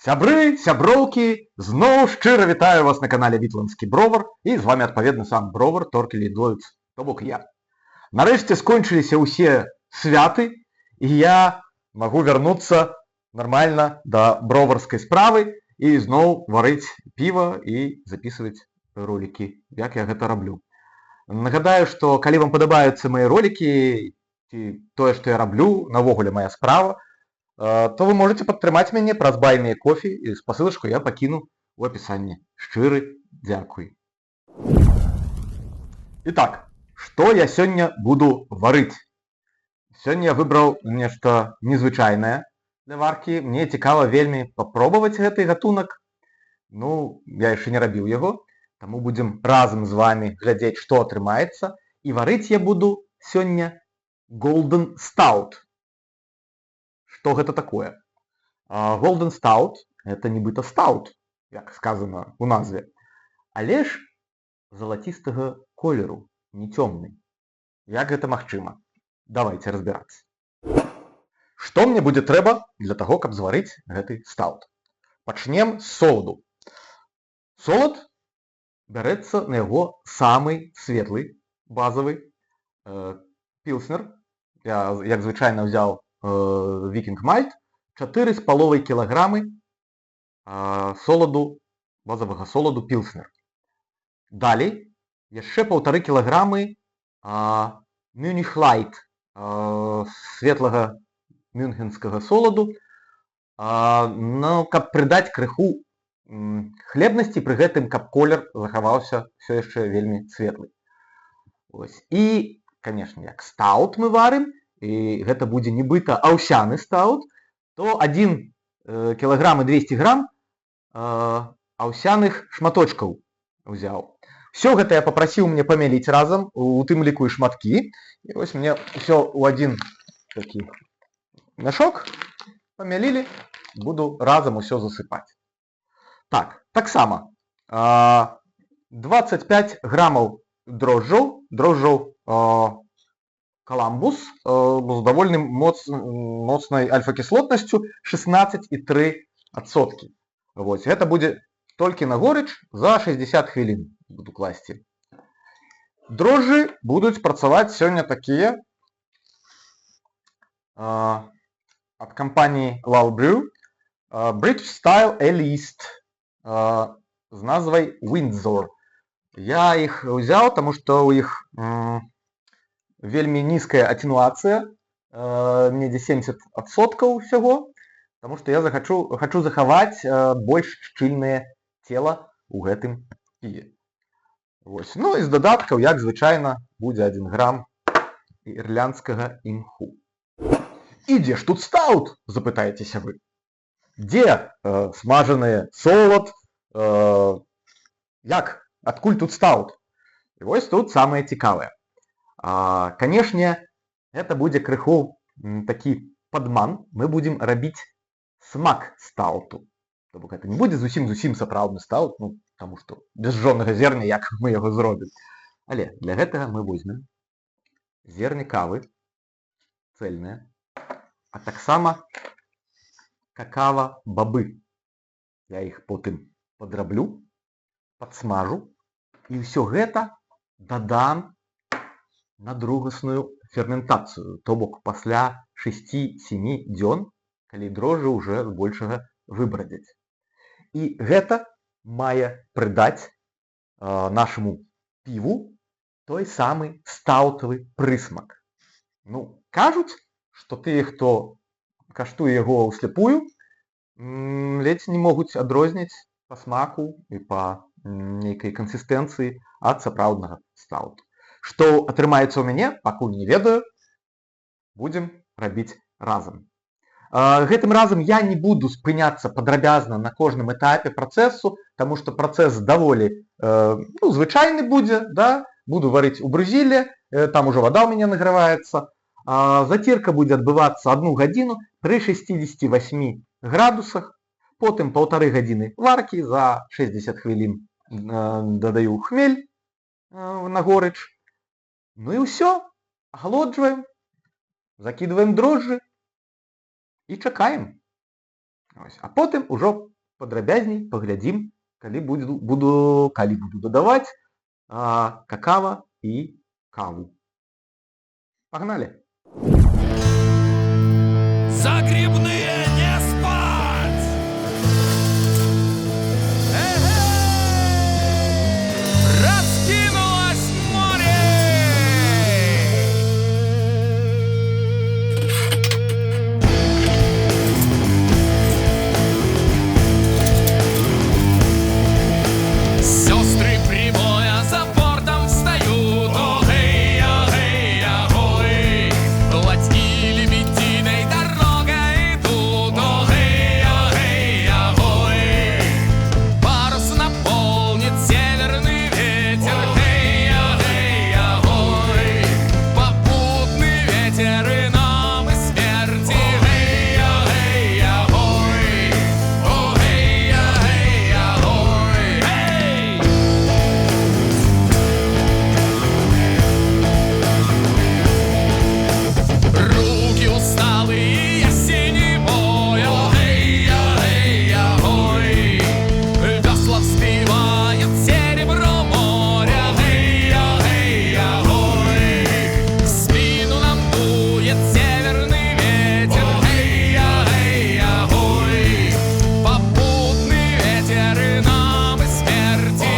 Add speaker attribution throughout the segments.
Speaker 1: Сябры, сяброўкі, зноў шчыра вітаю вас на канале Вітландскі бровар, і з вами адпаведна сам бровар Торкель Лідвовец, то бок я. Нарэшце скончыліся ўсе святы, і я магу вярнуцца нармальна да броварскай справы і зноў варыць піва і записываць ролікі, як я гэта раблю. Нагадаю, што калі вам падабаюцца мае ролікі ці тое, што я раблю, навогуле моя справа, то вы можете падтрымаць мяне праз Buy Me Coffee, і спасылачку я пакіну ў апісанні. Шчыры дзякуй. Итак, што я сёння буду варыць? Сёння я выбраў нешта незвычайнае для варкі. Мне цікава вельмі папробаваць гэты гатунак. Ну, я яшчэ не рабіў яго, таму будзем разам з вами глядзець, што атрымаецца. І варыць я буду сёння Golden Stout. Што гэта такое? Golden Stout – это нібыта стаут, як сказано у назве, але ж залацістага колеру, не цёмны. Як гэта магчыма? Давайте разбірацца. Што мне будзе трэба для таго, каб зварыць гэты стаут? Пачнем з соладу. Солад бярэцца на яго самы светлы, базавы пілснер. Я, як звычайна, ўзяў Viking Malt, 4,5 кілаграмы соладу, базавага соладу пілснер. Далей яшчэ 1,5 кілаграмы Munich Light, светлага мюнхенскага соладу, каб прыдаць крыху хлебнасці, пры гэтым каб колер захаваўся ўсё яшчэ вельмі светлы. І, канешне, як стаут мы варым, і гэта будзе нібыта аўсяны стаут, то 1 кілаграм і 200 грам аўсяных шматочкаў узяў. Все гэта я папрасіў мне памяліць разам, у тым ліку і шматкі. І вось мне ўсё ў адзін такі мяшок памялілі, буду разам усё засыпаць. Так, таксама 25 грамаў дрожжаў Коламбус з даволі моцнай альфа-кіслотнасцю 16,3%. Гэта будзе толькі на горыч за 60 хвілін буду класці. Дрожжы будуць працаваць сёння такія ад кампаніі Lal Brew British Style Ale Yeast з назвай Windsor. Я іх узяў, таму што ў іх вельмі нізкая атэнуацыя, недзе 70% ўсяго, таму што я хачу захаваць больш шчыльнае цела ў гэтым піве. Ну і з дадаткаў, як звычайна, будзе 1 грам ірландскага імху. І дзе ж тут стаут, запытаецеся вы? Дзе смажаны солад? Як? Адкуль тут стаут? І вось тут самае цікавае. Канешне, гэта будзе крыху такі падман. Мы будзем рабіць смак стауту. То бок гэта не будзе зусім сапраўдны стаут, таму што без жоднага зерня, як мы яго зробім. Але для гэтага мы возьмем зерні кавы цэльныя, а таксама какава-бабы. Я іх потым падраблю, падсмажу, і ўсё гэта дадам на другасную ферментацыю, то бок пасля 6-7 дзён, калі дрожжы ўжэ збольшага выбрадзяць. І гэта мае прыдаць нашаму піву той самы стаутавы прысмак. Кажуць, што тыя, хто каштуе яго ўсляпую, ледзь не могуць адрозніць па смаку і па нейкай кансістэнцыі ад сапраўднага стауту. Што атрымаецца ў мяне, пакуль не ведаю, будзем рабіць разам. Гэтым разам я не буду спыняцца падрабязна на кожным этапе працэсу, таму што працэс даволі звычайны будзе. Буду варыць у брузіле, там ужо вада ў мяне награваецца. Зацірка будзе адбывацца 1 гадзіну пры 68 градусах, потым 1,5 гадзіны варкі, за 60 хвілін дадаю хмель на горыч. Ну і ўсё, ахалоджваем, закидываем дрожжы і чакаем. Ось. А потым ужо падрабязней паглядзім, калі буду дадаваць какава і каву. Погнали!
Speaker 2: Загребные не спать! Раскинулось море! Сестры прибоя за бортом встают. Ой, ладьки лебединой дорогой идут. Ой, парус наполнит северный ветер. Ой, попутный ветер и нам и смерти. Руки усталые, осенний бой. Ой, весла вспевают серебро моря. Ой, в спину нам дует северный ветер. Ой, попутный ветер и нам и смерти.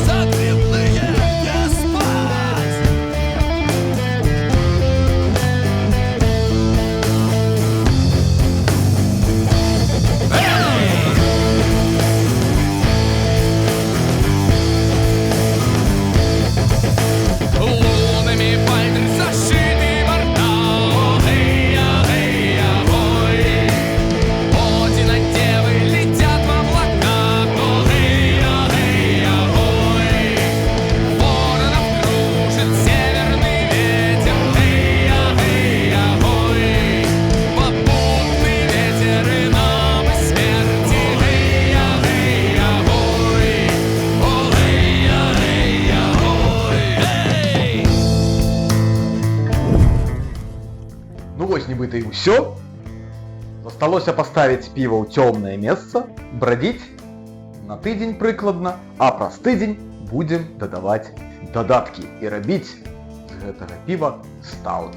Speaker 2: Загребные не спать! Лунами пальмы зашиты борта. Ой, Одина девы летят в облаках. Ой, воронов кружит северный ветер. Ой, попутный ветер и нам и смерти.
Speaker 1: Ну вось нібыта і ўсё. Засталося паставіць піва ў цёмнае месца, брадзіць на тыдзень прыкладна, а праз тыдзень будзем дадаваць дадаткі і рабіць з гэтага піва стаут.